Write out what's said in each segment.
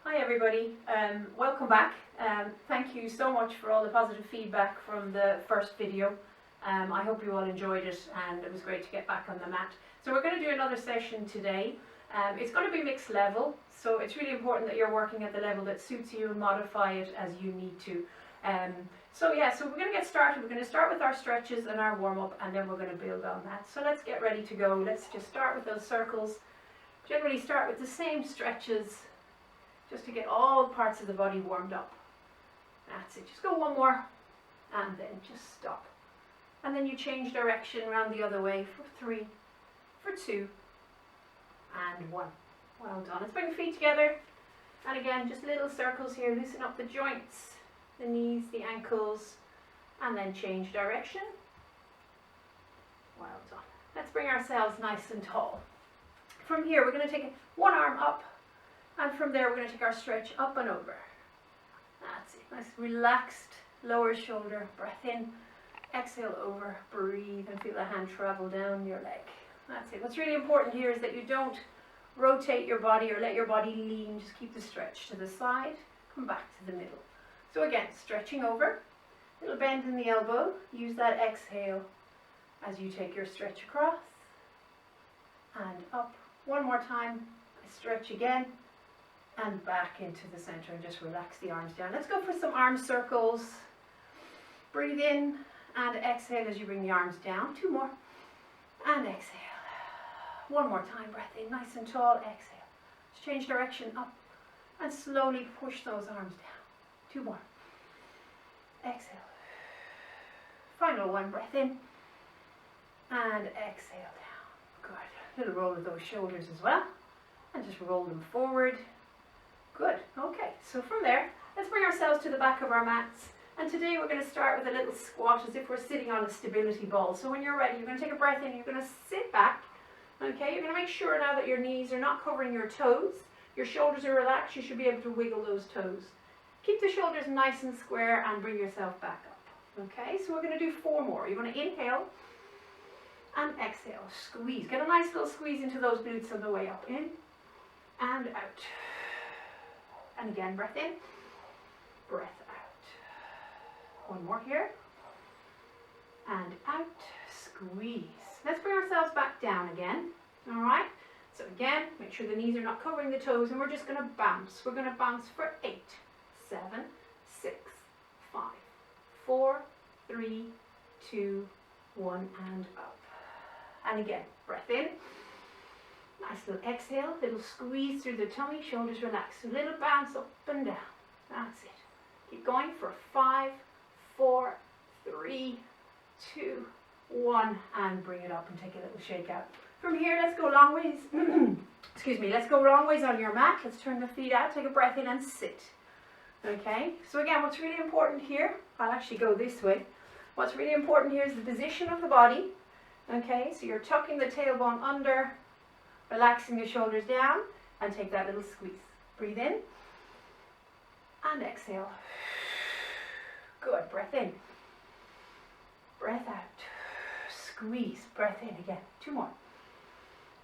Hi everybody, welcome back. Thank you so much for all the positive feedback from the first video. I hope you all enjoyed it and it was great to get back on the mat. So we're going to do another session today. It's going to be mixed level, so it's really important that you're working at the level that suits you and modify it as you need to. So we're going to get started. We're going to start with our stretches and our warm-up, and then we're going to build on that. So let's get ready to go. Let's just start with those circles. Generally start with the same stretches, just to get all parts of the body warmed up. That's it. Just go one more and then just stop. And then you change direction around the other way for 3, for 2, and 1. Well done. Let's bring the feet together. And again, just little circles here. Loosen up the joints, the knees, the ankles, and then change direction. Well done. Let's bring ourselves nice and tall. From here, we're going to take one arm up. And from there, we're going to take our stretch up and over. That's it. Nice relaxed lower shoulder. Breath in. Exhale over. Breathe and feel the hand travel down your leg. That's it. What's really important here is that you don't rotate your body or let your body lean. Just keep the stretch to the side. Come back to the middle. So again, stretching over. Little bend in the elbow. Use that exhale as you take your stretch across. And up. One more time. Stretch again. And back into the center and just relax the arms down. Let's go for some arm circles. Breathe in and exhale as you bring the arms down. 2 more. And exhale. 1 more time. Breath in. Nice and tall. Exhale. Just change direction up. And slowly push those arms down. 2 more. Exhale. Final 1. Breath in. And exhale down. Good. Little roll of those shoulders as well. And just roll them forward. Good. Okay, so from there, let's bring ourselves to the back of our mats. And today we're going to start with a little squat as if we're sitting on a stability ball. So when you're ready, you're going to take a breath in, you're going to sit back. Okay, you're going to make sure now that your knees are not covering your toes. Your shoulders are relaxed, you should be able to wiggle those toes. Keep the shoulders nice and square and bring yourself back up. Okay, so we're going to do 4 more. You're going to inhale and exhale. Squeeze. Get a nice little squeeze into those glutes on the way up. In and out. And again, breath in, breath out. 1 more here. And out, squeeze. Let's bring ourselves back down again. All right? So again, make sure the knees are not covering the toes, and we're just going to bounce. We're going to bounce for 8, 7, 6, 5, 4, 3, 2, 1, and up. And again, breath in. Nice little exhale, little squeeze through the tummy, shoulders relaxed. A little bounce up and down. That's it. Keep going for 5, 4, 3, 2, 1, and bring it up and take a little shake out. From here, let's go long ways. Excuse me, let's go long ways on your mat. Let's turn the feet out, take a breath in and sit. Okay, so again, what's really important here, I'll actually go this way. What's really important here is the position of the body. Okay, so you're tucking the tailbone under, relaxing the shoulders down, and take that little squeeze. Breathe in and exhale. Good. Breath in. Breath out. Squeeze. Breath in again. 2 more.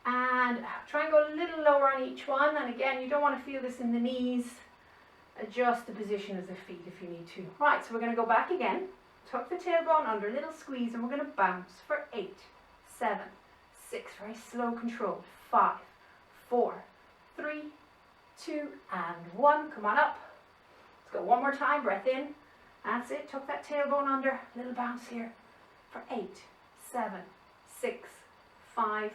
And out. Try and go a little lower on each one. And again, you don't want to feel this in the knees. Adjust the position of the feet if you need to. Right, so we're going to go back again. Tuck the tailbone under, little squeeze, and we're going to bounce for 8, 7, 6. Very slow, controlled. 5, 4, 3, 2, and 1. Come on up. Let's go 1 more time. Breath in. That's it. Tuck that tailbone under. Little bounce here for 8, 7, 6, 5,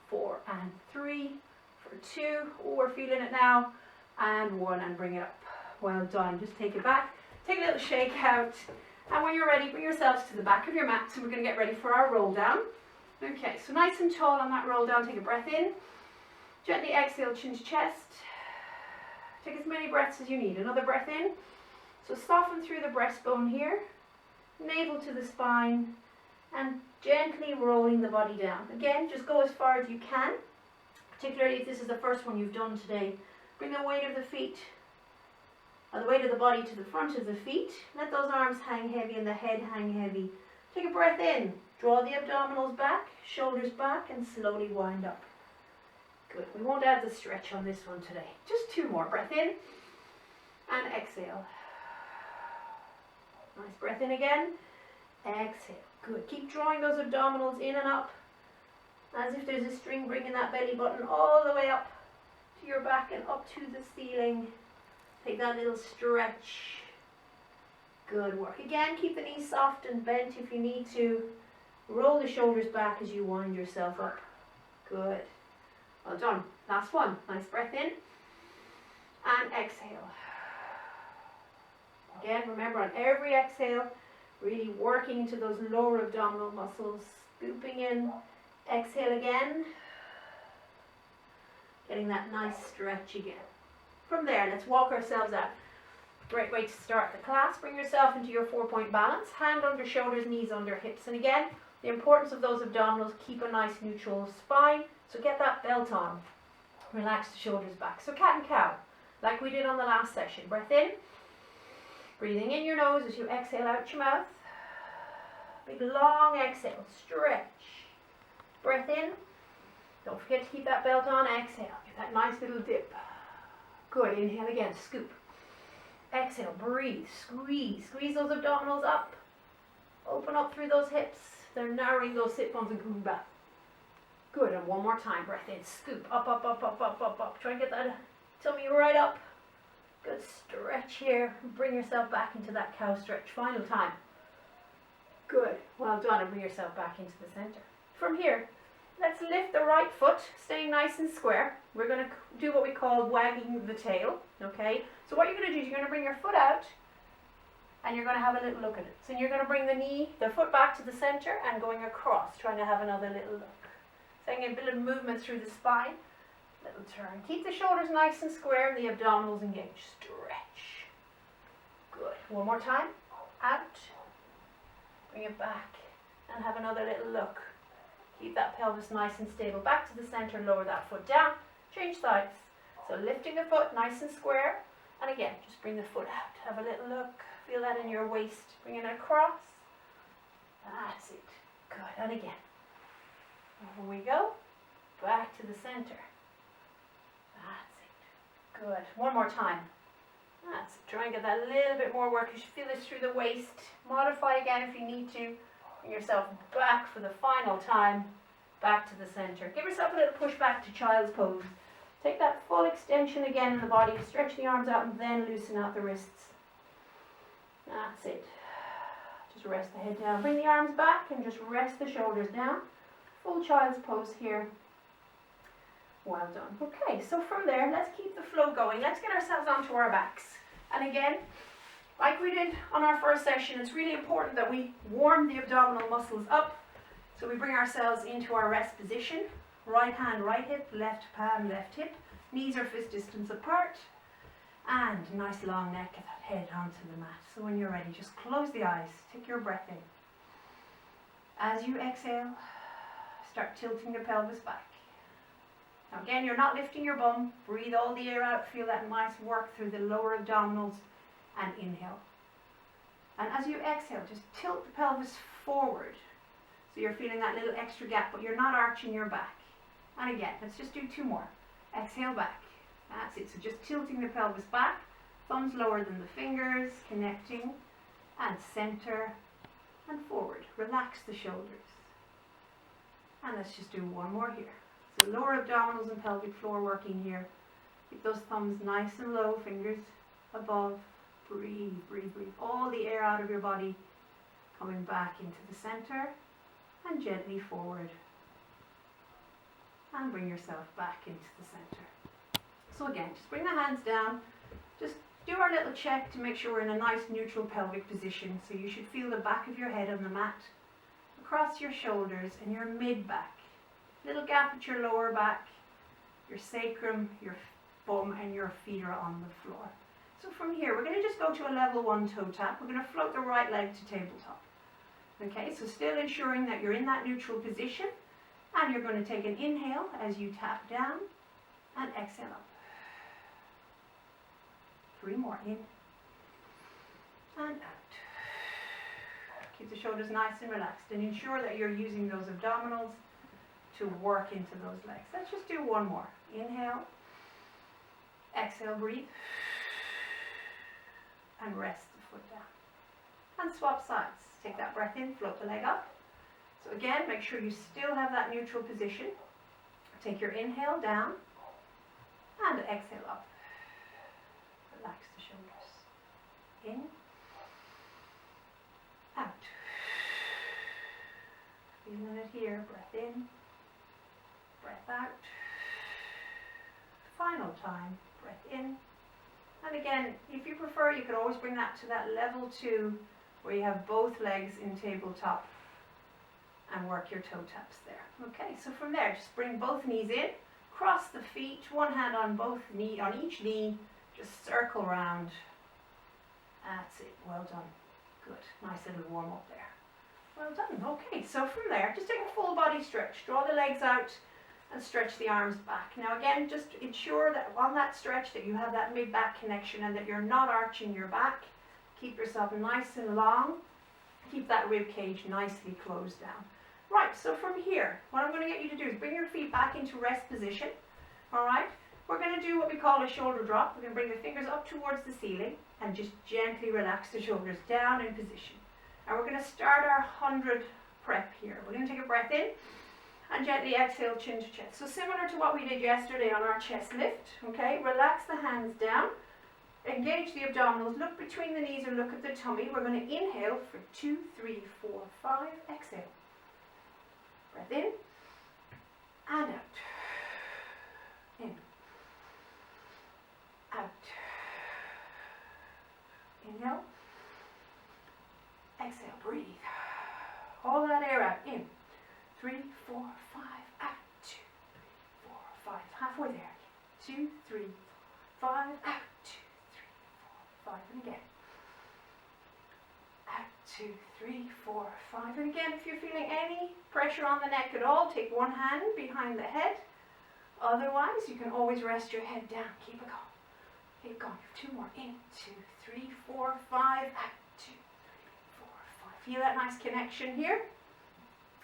4, and 3, for 2. Oh, we're feeling it now. And 1, and bring it up. Well done. Just take it back. Take a little shake out. And when you're ready, bring yourselves to the back of your mat. So we're going to get ready for our roll down. Okay, so nice and tall on that roll down. Take a breath in. Gently exhale, chin to chest. Take as many breaths as you need. Another breath in. So soften through the breastbone here. Navel to the spine. And gently rolling the body down. Again, just go as far as you can. Particularly if this is the first one you've done today. Bring the weight of the feet, or the weight of the body to the front of the feet. Let those arms hang heavy and the head hang heavy. Take a breath in. Draw the abdominals back, shoulders back, and slowly wind up. Good. We won't add the stretch on this one today. Just 2 more. Breath in and exhale. Nice breath in again. Exhale. Good. Keep drawing those abdominals in and up, as if there's a string bringing that belly button all the way up to your back and up to the ceiling. Take that little stretch. Good work. Again, keep the knees soft and bent if you need to. Roll the shoulders back as you wind yourself up. Good. Well done. Last one. Nice breath in and exhale. Again, remember on every exhale, really working into those lower abdominal muscles. Scooping in. Exhale again. Getting that nice stretch again. From there, let's walk ourselves out. Great way to start the class. Bring yourself into your 4-point balance. Hand under shoulders, knees under hips. And again, the importance of those abdominals, keep a nice neutral spine. So get that belt on. Relax the shoulders back. So cat and cow, like we did on the last session. Breath in. Breathing in your nose as you exhale out your mouth. Big long exhale. Stretch. Breath in. Don't forget to keep that belt on. Exhale. Get that nice little dip. Good. Inhale again. Scoop. Exhale. Breathe. Squeeze. Squeeze those abdominals up. Open up through those hips. They're narrowing those sit bones and coming back. Good. And one more time. Breath in. Scoop. Up, up, up, up, up, up, up. Try and get that tummy right up. Good stretch here. Bring yourself back into that cow stretch. Final time. Good. Well done. And bring yourself back into the center. From here, let's lift the right foot, staying nice and square. We're going to do what we call wagging the tail. Okay? So what you're going to do is you're going to bring your foot out and you're going to have a little look at it. So you're going to bring the foot back to the center and going across, trying to have another little look. Saying a bit of movement through the spine. Little turn. Keep the shoulders nice and square and the abdominals engaged. Stretch. Good. One more time. Out. Bring it back and have another little look. Keep that pelvis nice and stable. Back to the center. Lower that foot down. Change sides. So lifting the foot nice and square. And again, just bring the foot out. Have a little look. Feel that in your waist. Bring it across. That's it. Good. And again. Over we go. Back to the center. That's it. Good. One more time. That's it. Try and get that a little bit more work. You should feel this through the waist. Modify again if you need to. Bring yourself back for the final time. Back to the center. Give yourself a little push back to child's pose. Take that full extension again in the body. Stretch the arms out and then loosen out the wrists. That's it. Just rest the head down. Bring the arms back and just rest the shoulders down. Full child's pose here. Well done. Okay, so from there, let's keep the flow going. Let's get ourselves onto our backs. And again, like we did on our first session, it's really important that we warm the abdominal muscles up. So we bring ourselves into our rest position. Right hand, right hip, left palm, left hip. Knees are fist distance apart. And nice long neck, get that head onto the mat. So when you're ready, just close the eyes. Take your breath in. As you exhale, start tilting the pelvis back. Now again, you're not lifting your bum. Breathe all the air out. Feel that nice work through the lower abdominals. And inhale. And as you exhale, just tilt the pelvis forward. So you're feeling that little extra gap, but you're not arching your back. And again, let's just do 2 more. Exhale back. That's it. So just tilting the pelvis back. Thumbs lower than the fingers. Connecting. And center. And forward. Relax the shoulders. And let's just do 1 more here. So lower abdominals and pelvic floor working here. Keep those thumbs nice and low. Fingers above. Breathe, breathe, breathe. All the air out of your body coming back into the center and gently forward. And bring yourself back into the center. So again, just bring the hands down. Just do our little check to make sure we're in a nice neutral pelvic position. So you should feel the back of your head on the mat, across your shoulders and your mid-back. Little gap at your lower back, your sacrum, your bum and your feet are on the floor. So from here, we're going to just go to a level 1 toe tap. We're going to float the right leg to tabletop. Okay, so still ensuring that you're in that neutral position. And you're going to take an inhale as you tap down and exhale up. 3 more. In and out. Keep the shoulders nice and relaxed. And ensure that you're using those abdominals to work into those legs. Let's just do 1 more. Inhale. Exhale, breathe. and rest the foot down. And swap sides. Take that breath in, float the leg up. So again, make sure you still have that neutral position. Take your inhale down and exhale up. Relax the shoulders. In, out. Feeling it here. Breath in, breath out. Final time. Breath in. And again, if you prefer, you could always bring that to that level 2 where you have both legs in tabletop and work your toe taps there. Okay, so from there, just bring both knees in, cross the feet, one hand on each knee, just circle round. That's it, well done. Good, nice little warm up there. Well done, okay, so from there, just take a full body stretch. Draw the legs out and stretch the arms back. Now again, just ensure that on that stretch that you have that mid-back connection and that you're not arching your back. Keep yourself nice and long. Keep that rib cage nicely closed down. Right, so from here, what I'm going to get you to do is bring your feet back into rest position. All right, we're going to do what we call a shoulder drop. We're going to bring the fingers up towards the ceiling and just gently relax the shoulders down in position. And we're going to start our 100 prep here. We're going to take a breath in and gently exhale, chin to chest. So similar to what we did yesterday on our chest lift, okay? Relax the hands down, engage the abdominals, look between the knees or look at the tummy. We're going to inhale for 2, 3, 4, 5, exhale. Breath in and out. In, out. Inhale, exhale, breathe. All that air out, in. 3, 4, 5, out. 2, 3, 4, 5. Halfway there. 2, 3, 4, 5, out. 2, 3, 4, 5. And again. Out. 2, 3, 4, 5. And again, if you're feeling any pressure on the neck at all, take one hand behind the head. Otherwise, you can always rest your head down. Keep it going. Keep going. 2 more. In. 2, 3, 4, 5. Out. 2, 3, 4, 5. Feel that nice connection here.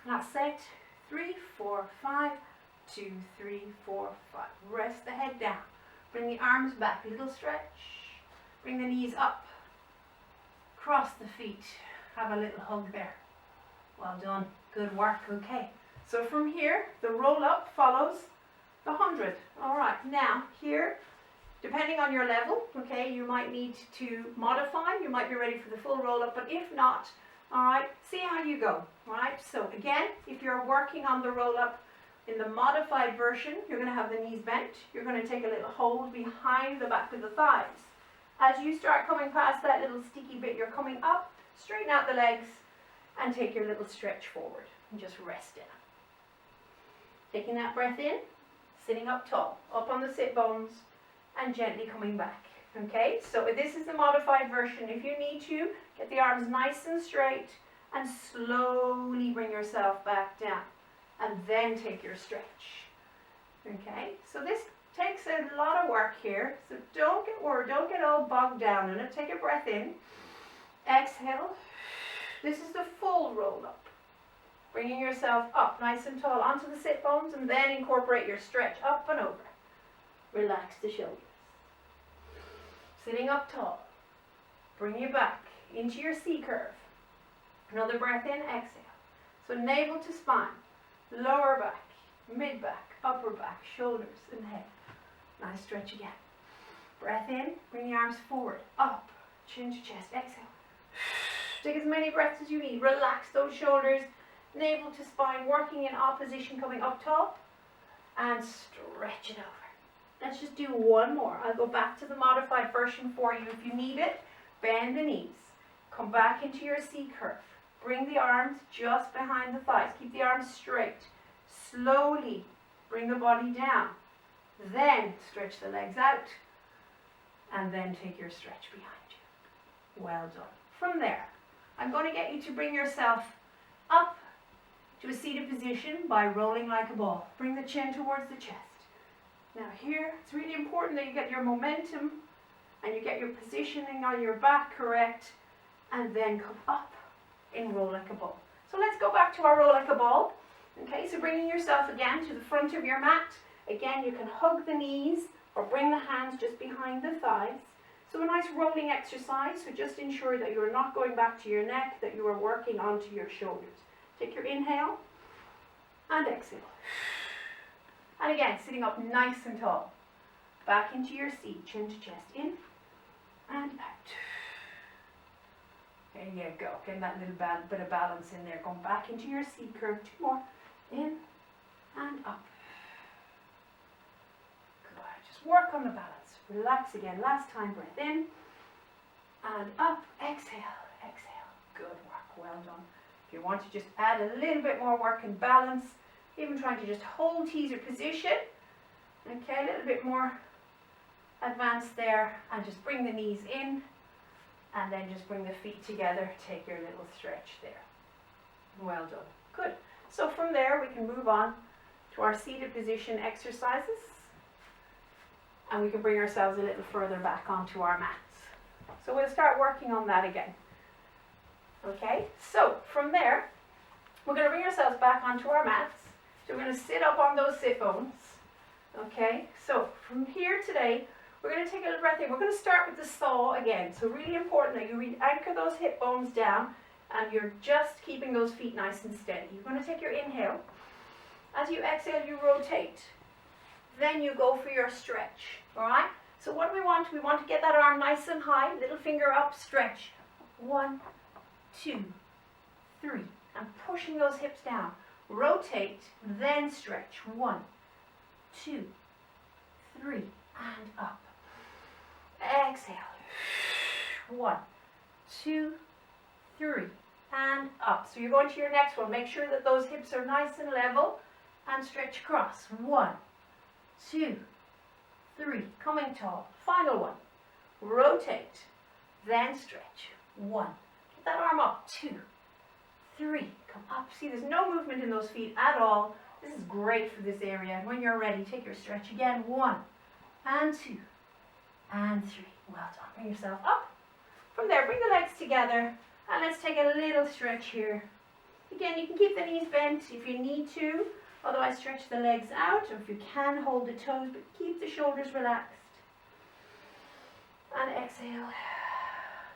Last set. 3, 4, 5. 2, 3, 4, 5. Rest the head down. Bring the arms back. Little stretch. Bring the knees up. Cross the feet. Have a little hug there. Well done. Good work. Okay. So from here, the roll up follows the 100. All right. Now here, depending on your level, okay, you might need to modify. You might be ready for the full roll up, but if not, all right, see how you go. All right. So again, if you're working on the roll up in the modified version, you're going to have the knees bent. You're going to take a little hold behind the back of the thighs. As you start coming past that little sticky bit, you're coming up, straighten out the legs, and take your little stretch forward. And just rest down. Taking that breath in, sitting up tall, up on the sit bones, and gently coming back. Okay, so this is the modified version. If you need to, get the arms nice and straight, and slowly bring yourself back down. And then take your stretch. Okay, so this takes a lot of work here, so don't get worried, don't get all bogged down in it. Take a breath in, exhale. This is the full roll up. Bringing yourself up nice and tall onto the sit bones, and then incorporate your stretch up and over. Relax the shoulders. Sitting up tall. Bring you back into your C curve. Another breath in, exhale. So navel to spine, lower back, mid back, upper back, shoulders and head. Nice stretch again. Breath in, bring the arms forward, up, chin to chest, exhale. Take as many breaths as you need. Relax those shoulders, navel to spine, working in opposition, coming up top, and stretch it over. Let's just do one more. I'll go back to the modified version for you if you need it. Bend the knees. Come back into your C curve. Bring the arms just behind the thighs. Keep the arms straight. Slowly bring the body down. Then stretch the legs out. And then take your stretch behind you. Well done. From there, I'm going to get you to bring yourself up to a seated position by rolling like a ball. Bring the chin towards the chest. Now here, it's really important that you get your momentum and you get your positioning on your back correct, and then come up and roll like a ball. So let's go back to our roll like a ball. Okay, so bringing yourself again to the front of your mat. Again, you can hug the knees or bring the hands just behind the thighs. So a nice rolling exercise, so just ensure that you are not going back to your neck, that you are working onto your shoulders. Take your inhale and exhale. And again, sitting up nice and tall. Back into your seat, chin to chest, in and out. There you go, getting that little bit of balance in there. Going back into your C curve, 2 more, in and up. Good, just work on the balance. Relax again, last time, breath in and up, exhale, exhale. Good work, well done. If you want to just add a little bit more work and balance, even trying to just hold teaser position, okay, a little bit more advanced there, and just bring the knees in, and then just bring the feet together, take your little stretch there. Well done, good. So from there we can move on to our seated position exercises, and we can bring ourselves a little further back onto our mats. So we'll start working on that again. Okay, so from there, we're going to bring ourselves back onto our mats. So we're going to sit up on those sit bones. Okay, so from here today, we're going to take a little breath in. We're going to start with the saw again. So really important that you anchor those hip bones down and you're just keeping those feet nice and steady. You're going to take your inhale. As you exhale, you rotate. Then you go for your stretch. All right? So what we want to get that arm nice and high, little finger up, stretch. 1, 2, 3. And pushing those hips down. Rotate, then stretch. 1, 2, 3, and up. Exhale. 1, 2, 3, and up. So you're going to your next one. Make sure that those hips are nice and level, and stretch across. 1, 2, 3. Coming tall. Final one. Rotate, then stretch. 1. Get that arm up. 2, 3. Come up. See, there's no movement in those feet at all. This is great for this area. And when you're ready, take your stretch again. 1, and 2, and 3. Well done. Bring yourself up. From there, bring the legs together. And let's take a little stretch here. Again, you can keep the knees bent if you need to. Otherwise, stretch the legs out. Or if you can, hold the toes, but keep the shoulders relaxed. And exhale.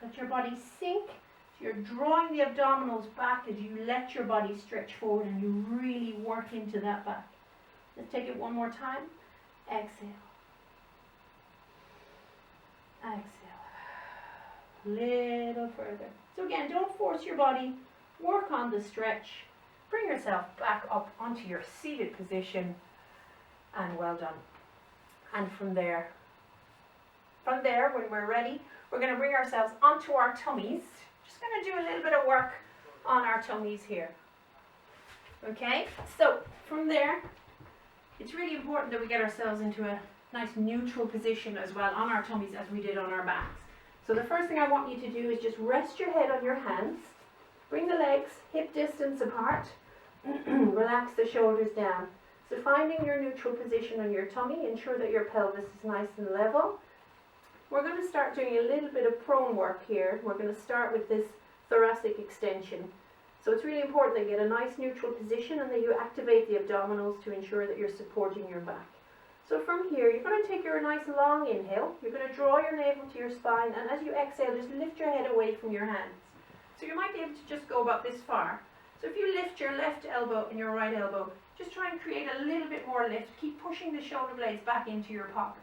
Let your body sink. So you're drawing the abdominals back as you let your body stretch forward and you really work into that back. Let's take it one more time. Exhale. Exhale. Little further. So again, don't force your body. Work on the stretch. Bring yourself back up onto your seated position. And well done. And from there, when we're ready, we're going to bring ourselves onto our tummies. Just going to do a little bit of work on our tummies here. Okay, so from there, it's really important that we get ourselves into a nice neutral position as well on our tummies as we did on our backs. So the first thing I want you to do is just rest your head on your hands. Bring the legs hip distance apart. Relax the shoulders down. So finding your neutral position on your tummy, ensure that your pelvis is nice and level. We're going to start doing a little bit of prone work here. We're going to start with this thoracic extension. So it's really important that you get a nice neutral position and that you activate the abdominals to ensure that you're supporting your back. So from here, you're going to take your nice long inhale. You're going to draw your navel to your spine, and as you exhale, just lift your head away from your hands. So you might be able to just go about this far. So if you lift your left elbow and your right elbow, just try and create a little bit more lift. Keep pushing the shoulder blades back into your pockets.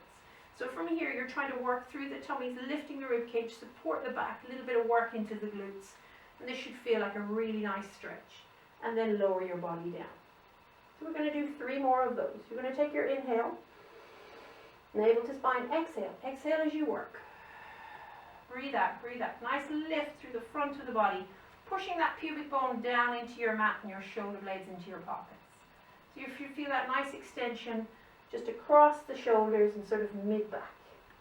So from here, you're trying to work through the tummies, lifting the rib cage, support the back, a little bit of work into the glutes. And this should feel like a really nice stretch. And then lower your body down. So we're going to do 3 more of those. You're going to take your inhale, navel to spine, exhale. Exhale as you work. Breathe out, breathe out. Nice lift through the front of the body, pushing that pubic bone down into your mat and your shoulder blades into your pockets. So if you feel that nice extension, just across the shoulders and sort of mid-back.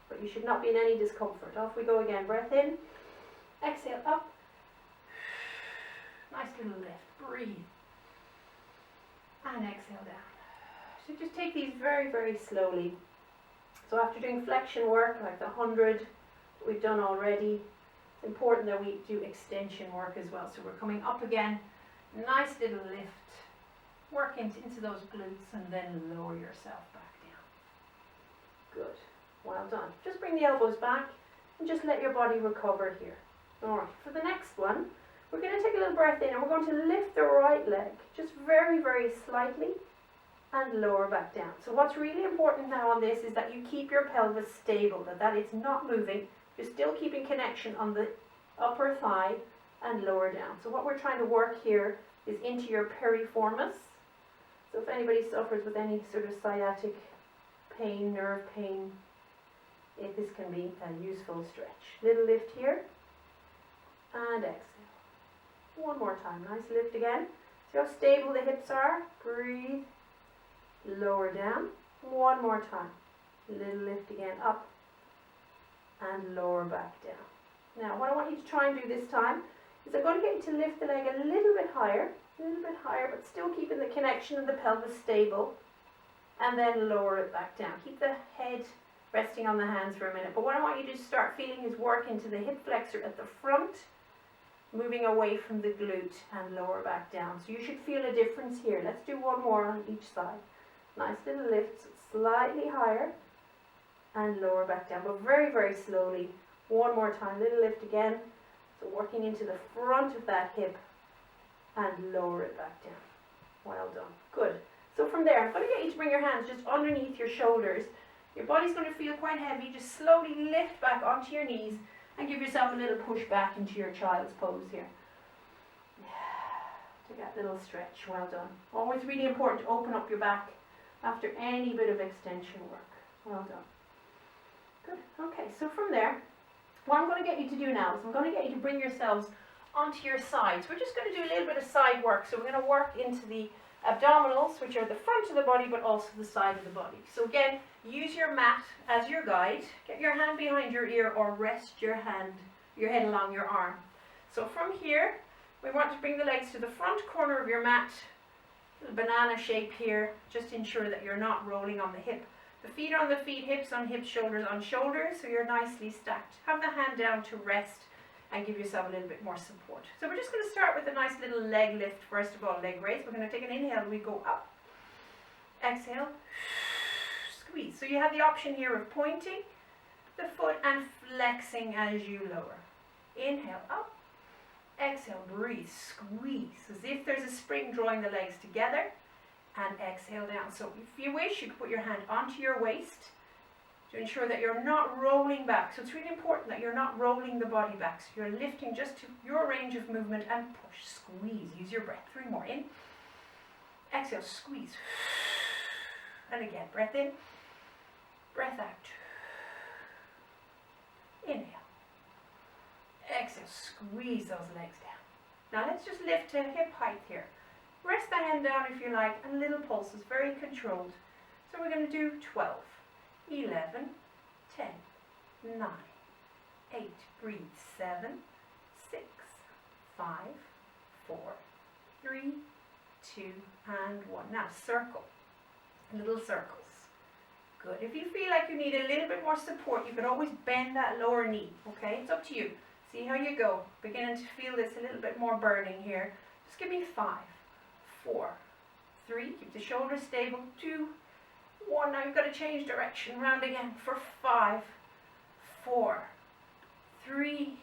But you should not be in any discomfort. Off we go again. Breath in. Exhale up. Nice little lift. Breathe. And exhale down. So just take these very, very slowly. So after doing flexion work, like the 100 we've done already, it's important that we do extension work as well. So we're coming up again. Nice little lift. Work into those glutes and then lower yourself back down. Good. Well done. Just bring the elbows back. and just let your body recover here. Alright, for the next one, we're going to take a little breath in and we're going to lift the right leg, just very, very slightly, and lower back down. So what's really important now on this is that you keep your pelvis stable, that it's not moving, you're still keeping connection on the upper thigh and lower down. So what we're trying to work here is into your piriformis. So if anybody suffers with any sort of sciatic pain, nerve pain, this can be a useful stretch. Little lift here, and exhale. One more time, nice lift again. See how stable the hips are? Breathe, lower down. One more time, little lift again, up, and lower back down. Now what I want you to try and do this time is I'm going to get you to lift the leg a little bit higher, but still keeping the connection of the pelvis stable, and then lower it back down. Keep the head resting on the hands for a minute. But what I want you to start feeling is work into the hip flexor at the front, moving away from the glute and lower back down. So you should feel a difference here. Let's do one more on each side. Nice little lift, slightly higher, and lower back down, but very, very slowly. One more time, little lift again. So working into the front of that hip and lower it back down. Well done. Good. So from there, I'm going to get you to bring your hands just underneath your shoulders. Your body's going to feel quite heavy. Just slowly lift back onto your knees and give yourself a little push back into your child's pose here. Take that little stretch. Well done. Always really important to open up your back after any bit of extension work. Well done. Good. Okay, so from there, what I'm going to get you to do now is I'm going to get you to bring yourselves onto your sides. We're just going to do a little bit of side work. So we're going to work into the abdominals, which are the front of the body, but also the side of the body. So again, use your mat as your guide. Get your hand behind your ear or rest your head along your arm. So from here, we want to bring the legs to the front corner of your mat, little banana shape here. Just ensure that you're not rolling on the hip. The feet are on the feet, hips on hips, shoulders on shoulders, so you're nicely stacked. Have the hand down to rest and give yourself a little bit more support. So we're just going to start with a nice little leg lift. First of all, leg raise. We're going to take an inhale, we go up. Exhale, squeeze. So you have the option here of pointing the foot and flexing as you lower. Inhale, up. Exhale, breathe, squeeze, as if there's a spring drawing the legs together. And exhale down. So if you wish, you can put your hand onto your waist to ensure that you're not rolling back. So it's really important that you're not rolling the body back. So you're lifting just to your range of movement and push, squeeze. Use your breath. 3 more. In. Exhale, squeeze. And again, breath in, breath out. Inhale. Exhale, squeeze those legs down. Now let's just lift to hip height here. Rest the hand down if you like, and little pulses, very controlled. So we're going to do 12, 11, 10, 9, 8, breathe, 7, 6, 5, 4, 3, 2, and 1. Now circle, little circles. Good. If you feel like you need a little bit more support, you can always bend that lower knee, okay? It's up to you. See how you go. Beginning to feel this a little bit more burning here. Just give me 5, 4, 3, keep the shoulders stable, 2, 1, now you've got to change direction, round again for 5, 4, 3,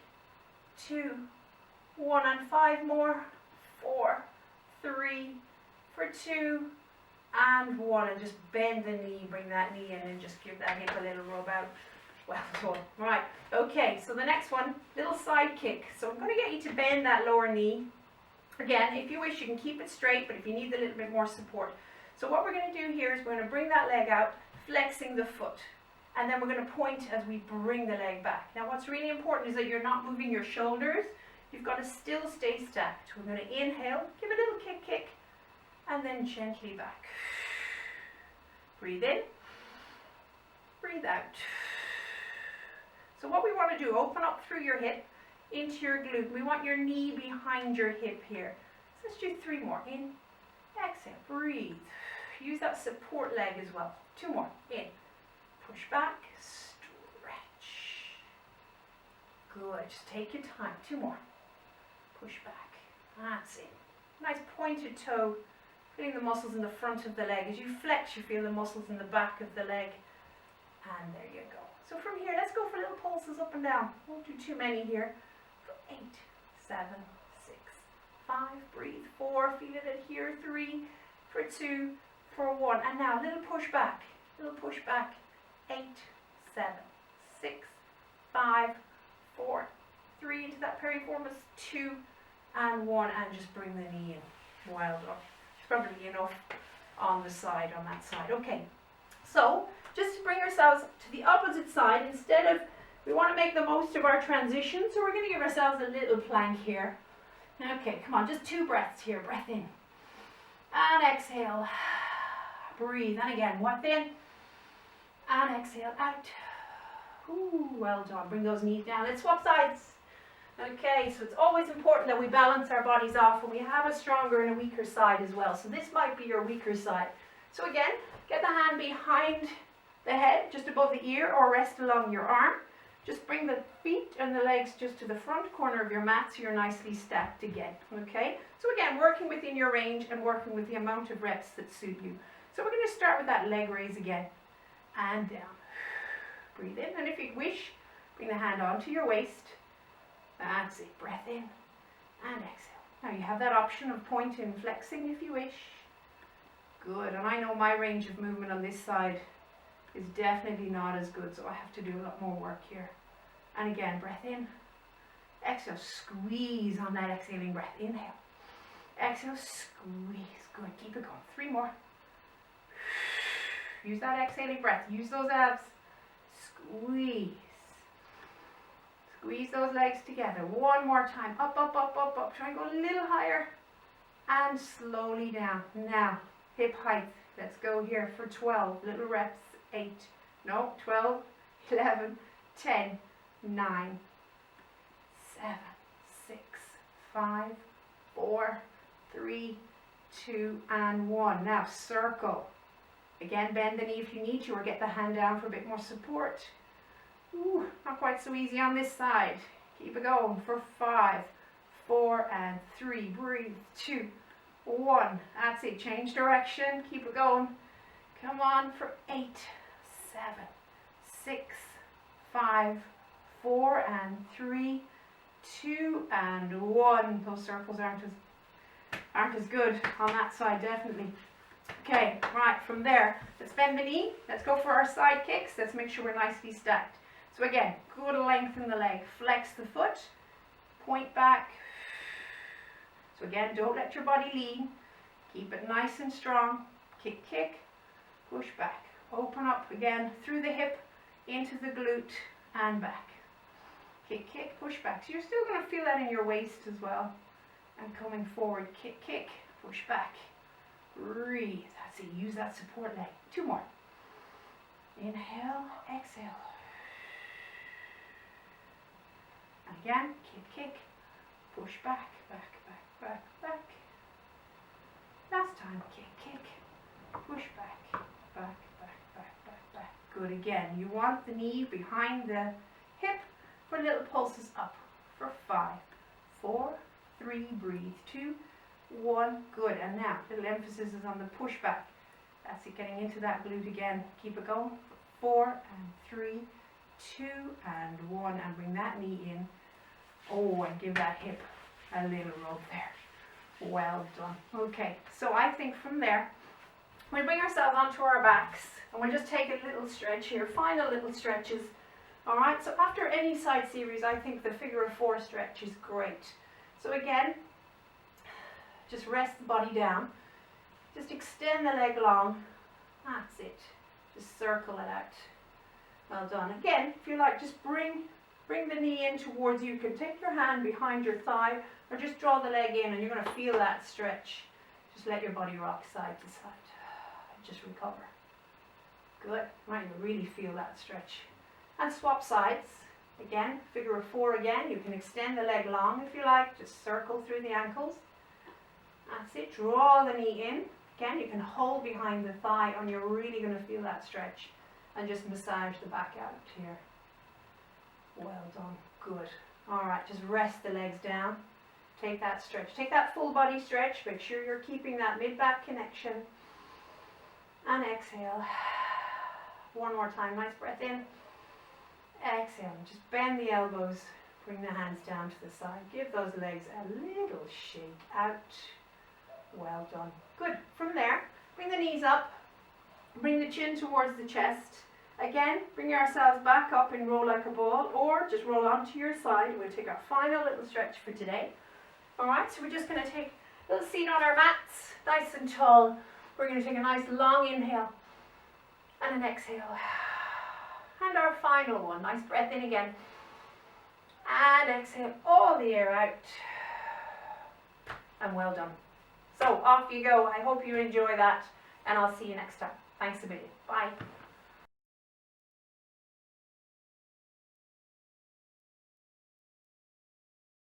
2, 1, and 5 more, 4, 3, for 2, and 1, and just bend the knee, bring that knee in and just give that hip a little rub out. Well done. Right, okay, so the next one, little side kick. So I'm going to get you to bend that lower knee. Again, if you wish, you can keep it straight, but if you need a little bit more support. So what we're going to do here is we're going to bring that leg out, flexing the foot. And then we're going to point as we bring the leg back. Now what's really important is that you're not moving your shoulders. You've got to still stay stacked. We're going to inhale, give a little kick, and then gently back. Breathe in, breathe out. So what we want to do, open up through your hip, into your glute. We want your knee behind your hip here. So let's do 3 more. In, exhale, breathe. Use that support leg as well. 2 more. In, push back, stretch. Good. Just take your time. 2 more. Push back. That's it. Nice pointed toe. Feeling the muscles in the front of the leg. As you flex, you feel the muscles in the back of the leg. And there you go. So from here, let's go for little pulses up and down. Won't do too many here. For 8, 7, 6, 5, breathe. 4, feel it here. 3, for 2, for 1. And now, little push back. Little push back. 8, 7, 6, 5, 4, 3, into that piriformis. 2, and 1. And just bring the knee in. Well done. It's probably enough on the side, on that side. Okay. So, just to bring ourselves to the opposite side, instead of, we want to make the most of our transition, so we're going to give ourselves a little plank here. Okay, come on, just 2 breaths here. Breath in. And exhale. Breathe. And again, one in. And exhale out. Ooh, well done. Bring those knees down. Let's swap sides. Okay, so it's always important that we balance our bodies off when we have a stronger and a weaker side as well. So this might be your weaker side. So again, get the hand behind the head, just above the ear, or rest along your arm. Just bring the feet and the legs just to the front corner of your mat so you're nicely stacked again. Okay? So again, working within your range and working with the amount of reps that suit you. So we're going to start with that leg raise again. And down. Breathe in, and if you wish, bring the hand onto your waist. That's it. Breath in and exhale. Now you have that option of pointing and flexing if you wish. Good. And I know my range of movement on this side is definitely not as good, so I have to do a lot more work here. And again, breath in. Exhale, squeeze on that exhaling breath. Inhale. Exhale, squeeze. Good. Keep it going. 3 more. Use that exhaling breath. Use those abs. Squeeze. Squeeze those legs together. 1 more time. Up, up, up, up, up. Try and go a little higher. And slowly down. Now, hip height. Let's go here for 12 little reps. 8, no, 12, 11, 10, 9, 7, 6, 5, 4, 3, 2, and 1. Now circle. Again, bend the knee if you need to, or get the hand down for a bit more support. Ooh, not quite so easy on this side. Keep it going for 5, 4, and 3. Breathe. 2, 1. That's it. Change direction. Keep it going. Come on for 8, 7, 6, 5, 4, and 3, 2, and 1. Those circles aren't as good on that side, definitely. Okay, right, from there, let's bend the knee. Let's go for our side kicks. Let's make sure we're nicely stacked. So again, good lengthen the leg. Flex the foot. Point back. So again, don't let your body lean. Keep it nice and strong. Kick, kick. Push back. Open up again through the hip, into the glute, and back. Kick, kick, push back. So you're still going to feel that in your waist as well. And coming forward, kick, kick, push back. Breathe. That's it. Use that support leg. 2 more. Inhale, exhale. And again, kick, kick, push back, back, back, back, back. Last time, kick, kick, push back, back, back, back, back, back. Good. Again, you want the knee behind the hip for little pulses up. For 5, 4, 3, breathe. 2, 1. Good. And now, little emphasis is on the push back. That's it, getting into that glute again. Keep it going. 4 and 3, 2 and 1. And bring that knee in. Oh, and give that hip a little rub there. Well done. Okay, so I think from there, we'll bring ourselves onto our backs. And we'll just take a little stretch here. Final little stretches. Alright, so after any side series, I think the figure of 4 stretch is great. So again, just rest the body down. Just extend the leg long. That's it. Just circle it out. Well done. Again, if you like, just bring the knee in towards you. You can take your hand behind your thigh or just draw the leg in and you're going to feel that stretch. Just let your body rock side to side. Just recover. Good. Right, you really feel that stretch. And swap sides. Again, figure of 4 again. You can extend the leg long if you like. Just circle through the ankles. That's it. Draw the knee in. Again, you can hold behind the thigh and you're really going to feel that stretch. And just massage the back out here. Well done. Good. Alright, just rest the legs down. Take that stretch. Take that full body stretch. Make sure you're keeping that mid-back connection. And exhale. One more time, nice breath in. Exhale, just bend the elbows, bring the hands down to the side. Give those legs a little shake out. Well done. Good. From there, bring the knees up, bring the chin towards the chest. Again, bring ourselves back up and roll like a ball, or just roll onto your side. We'll take our final little stretch for today. Alright, so we're just going to take a little seat on our mats, nice and tall. We're going to take a nice long inhale and an exhale. And our final one, nice breath in again. And exhale all the air out. And well done. So off you go. I hope you enjoy that, and I'll see you next time. Thanks a million. Bye.